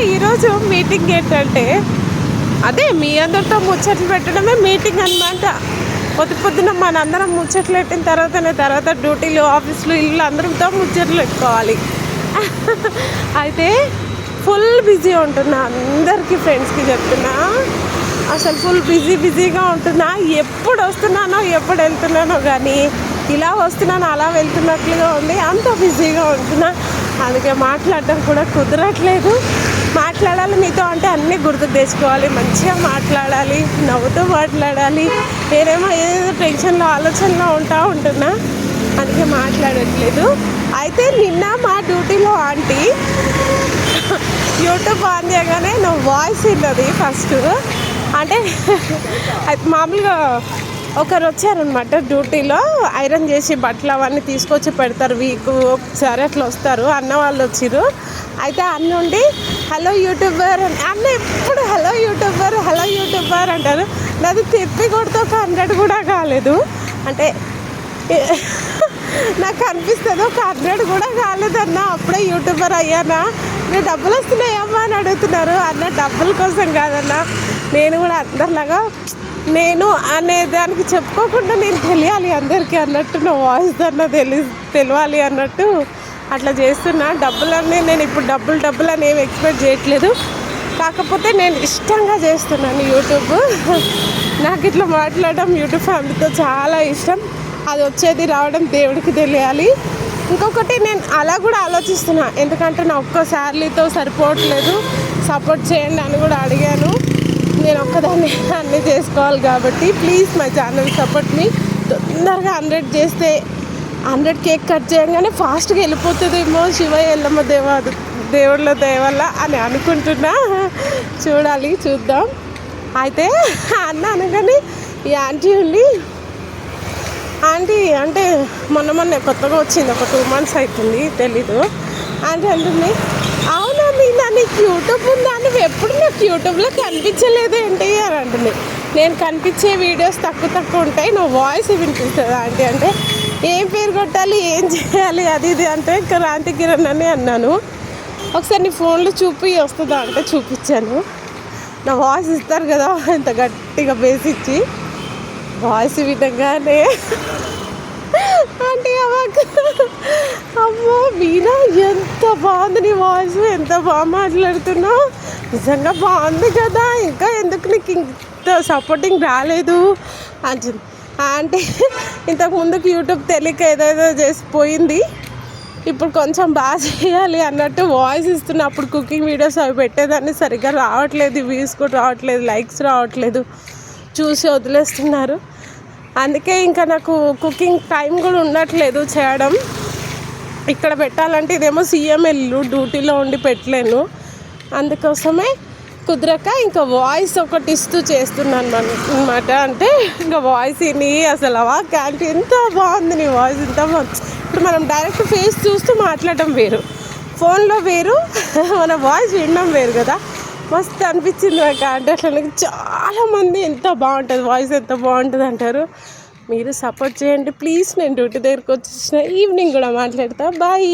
ఈరోజు మీటింగ్ ఏంటంటే అదే మీ అందరితో ముచ్చట్లు పెట్టడమే మీటింగ్ అనమాట. పొద్దున మనందరం ముచ్చట్లు పెట్టిన తర్వాత డ్యూటీలు ఆఫీసులు ఇల్లు అందరితో ముచ్చట్లు పెట్టుకోవాలి. అయితే ఫుల్ బిజీ ఉంటున్నా, అందరికీ ఫ్రెండ్స్కి చెప్తున్నా, అసలు ఫుల్ బిజీగా ఉంటున్నా. ఎప్పుడు వస్తున్నానో ఎప్పుడు వెళ్తున్నానో కానీ ఇలా వస్తున్నాను అలా వెళ్తున్నట్లుగా ఉంది, అంత బిజీగా ఉంటున్నా. అందుకే మాట్లాడటం కూడా కుదరట్లేదు. మాట్లాడాలి మీతో అంటే అన్నీ గుర్తుకు తెచ్చుకోవాలి, మంచిగా మాట్లాడాలి, నవ్వుతూ మాట్లాడాలి. నేనేమో ఏదో టెన్షన్లో ఆలోచనలో ఉంటున్నా, అందుకే మాట్లాడట్లేదు. అయితే నిన్న మా డ్యూటీలో ఆంటీ యూట్యూబ్ ఆన్ చేయగానే నా వాయిస్ విన్నది ఫస్ట్. అంటే మామూలుగా ఒకరు వచ్చారనమాట డ్యూటీలో, ఐరన్ చేసి బట్టలు అవన్నీ తీసుకొచ్చి పెడతారు, వీక్ ఒకసారి అట్లా వస్తారు. అన్న వాళ్ళు వచ్చిర్రు. అయితే అన్న ఉండి హలో యూట్యూబర్ అని, అన్న ఎప్పుడు హలో యూట్యూబర్ అంటారు. నాది తిప్పి కొడితే ఒక 100 కూడా కాలేదు. అంటే నాకు అనిపిస్తుంది ఒక 100 కూడా కాలేదన్న, అప్పుడే యూట్యూబర్ అయ్యానా, నేను డబ్బులు వస్తున్నాయమ్మా అని అడుగుతున్నారు. అన్న డబ్బుల కోసం కాదన్న, నేను కూడా అందరిలాగా నేను అనే దానికి చెప్పుకోకుండా నేను తెలియాలి అందరికీ అన్నట్టు, నా వాయిస్ అన్న తెలియాలి అన్నట్టు అట్లా చేస్తున్నా. డబ్బులన్నీ నేను ఇప్పుడు డబ్బులు అని ఏమి ఎక్స్పెక్ట్ చేయట్లేదు. కాకపోతే నేను ఇష్టంగా చేస్తున్నాను యూట్యూబ్. నాకు ఇట్లా మాట్లాడడం యూట్యూబ్ ఫ్యామిలీతో చాలా ఇష్టం. అది వచ్చేది రావడం దేవుడికి తెలియాలి. ఇంకొకటి నేను అలా కూడా ఆలోచిస్తున్నా, ఎందుకంటే నా ఒక్క శాలరీతో సరిపోవట్లేదు, సపోర్ట్ చేయండి అని కూడా అడిగాను. నేను ఒక్కదాన్ని అన్నీ చేసుకోవాలి కాబట్టి ప్లీజ్ మై ఛానల్ సపోర్ట్ మీ. తొందరగా 100 చేస్తే 100 కేక్ కట్ చేయగానే ఫాస్ట్గా వెళ్ళిపోతుందేమో శివయ్య ఎల్లమ్మ దేవుళ్ళ దయవల్ల అని అనుకుంటున్నా. చూద్దాం. అయితే అన్న అనగానే ఈ ఆంటీ ఉండి, ఆంటీ అంటే మొన్న కొత్తగా వచ్చింది, ఒక 2 months అవుతుంది, తెలీదు. ఆంటీ అంటుంది అవునా మీనా నీకు యూట్యూబ్ ఉందా, నువ్వు ఎప్పుడు నాకు యూట్యూబ్లో కనిపించలేదు ఏంటి అని అంటుంది. నేను కనిపించే వీడియోస్ తక్కువ ఉంటాయి, నా వాయిస్ వినిపిస్తుంది ఆంటీ అంటే. ఏం పేరు కొట్టాలి ఏం చేయాలి అది ఇది అంటే క్రాంతి కిరణ్ అని అన్నాను. ఒకసారి నీ ఫోన్లో వస్తుందా అంటే చూపించాను. నా వాయిస్ ఇస్తారు కదా ఇంత గట్టిగా బేస్ ఇచ్చి, వాయిస్ విధంగానే అంటే అమ్మో మీనా ఎంత బాగుంది నీ వాయిస్, ఎంత బాగా మాట్లాడుతున్నావు, నిజంగా బాగుంది కదా, ఇంకా ఎందుకు నీకు ఇంత సపోర్టింగ్ రాలేదు అని అంటే. ఇంతకు ముందుకు యూట్యూబ్ తెలియక ఏదేదో చేసిపోయింది, ఇప్పుడు కొంచెం బాగా చేయాలి అన్నట్టు వాయిస్ ఇస్తున్నా. అప్పుడు కుకింగ్ వీడియోస్ అవి పెట్టేదాన్ని, సరిగ్గా రావట్లేదు, వ్యూస్ కూడా రావట్లేదు, లైక్స్ రావట్లేదు, చూసి వదిలేస్తున్నారు. అందుకే ఇంకా నాకు కుకింగ్ టైం కూడా ఉండట్లేదు చేయడం. ఇక్కడ పెట్టాలంటే ఇదేమో CML డ్యూటీలో ఉండి పెట్టలేను, అందుకోసమే కుదరక ఇంకా వాయిస్ ఒకటి ఇస్తూ చేస్తున్నాను అనమాట. అంటే ఇంకా వాయిస్ విని అసలు క్యాంటీ ఎంత బాగుంది, నీ వాయిస్ ఎంత బాగుంది. ఇప్పుడు మనం డైరెక్ట్ ఫేస్ చూస్తూ మాట్లాడటం వేరు, ఫోన్లో వేరు, మన వాయిస్ వినడం వేరు కదా. మస్తు అనిపించింది నాకు. అంటే అట్లా చాలామంది ఎంత బాగుంటుంది వాయిస్, ఎంత బాగుంటుంది అంటారు. మీరు సపోర్ట్ చేయండి ప్లీజ్. నేను డ్యూటీ దగ్గరికి వచ్చేసిన, ఈవినింగ్ కూడా మాట్లాడతా. బాయ్.